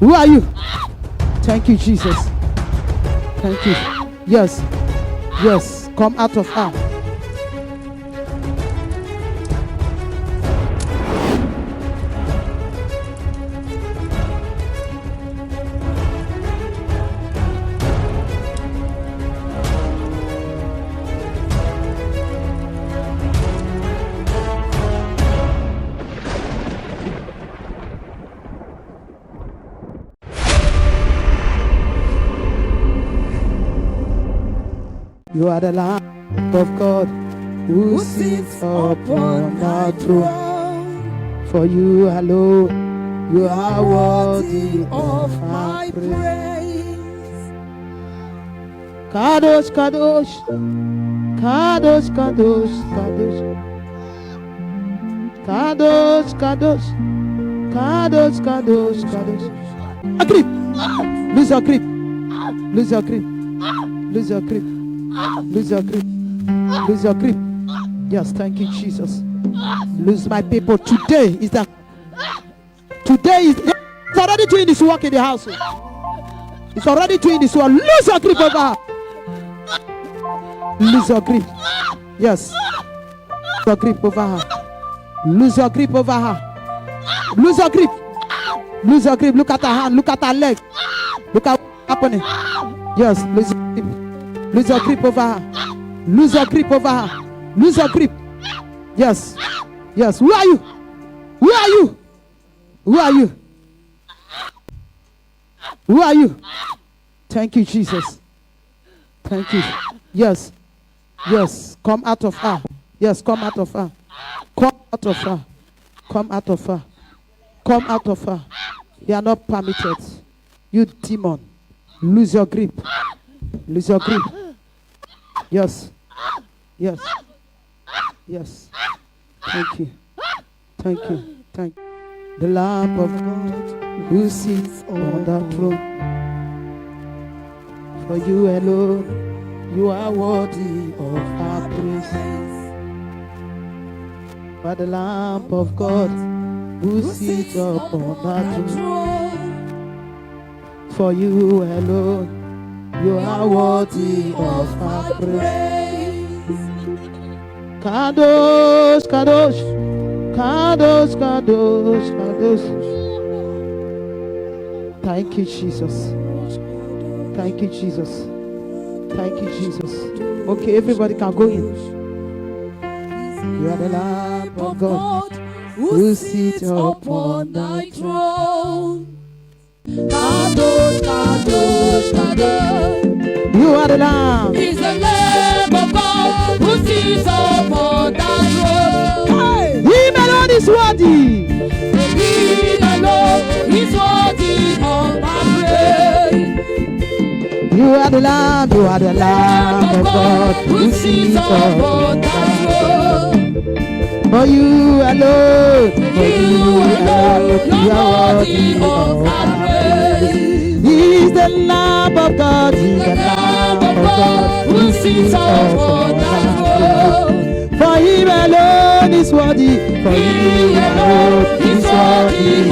Who are you? Thank you, Jesus. Thank you. Yes. Yes. Come out of her. You are the Lamb of God who sits upon the throne. For you alone, you are worthy of my praise. Kadosh, Kadosh, Kadosh, Kadosh, Kadosh, Kadosh, Kadosh, Kadosh, Kadosh, Kadosh. A grip! Lose your grip! Lose your grip! Lose your grip! Lose your grip. Lose your grip. Yes, thank you, Jesus. Lose my people. Today is that. Today is. It's already doing this work in the house. It's already doing this work. Lose your grip over her. Lose your grip. Yes. Lose your grip over her. Lose your grip over her. Lose your grip. Lose your grip. Look at her hand. Look at her leg. Look at what's happening. Yes, lose your grip. Lose your grip over her. Lose your grip over her. Lose your grip. Yes. Yes. Who are you? Who are you? Who are you? Who are you? Thank you, Jesus. Thank you. Yes. Yes. Come out of her. Yes. Come out of her. Come out of her. Come out of her. Come out of her. You are not permitted. You demon. Lose your grip. Lose your grip. Yes. Yes. Yes. Thank you. Thank you. Thank you. The Lamb of God who sits on the throne. For you alone, you are worthy of our praise. For the Lamb of God who sits upon the throne. For you alone, you are worthy of our praise. Kadosh, Kadosh, Kadosh, Kadosh, Kadosh. Thank you, Jesus. Thank you, Jesus. Thank you, Jesus. Okay, everybody can go in. You are the Lamb of God who sits upon the throne. Kadosh, Kadosh, Kadosh. You are the Lamb. He's the Lamb of God who sits upon the throne. He alone is worthy. He alone is worthy of my praise. You are the Lamb. You are the Lamb of God who sits upon the throne. For you alone, you are worthy of our praise. He is the Lamb of God. He is the Lamb of God who sits upon the throne. For him alone is worthy. For him alone is worthy.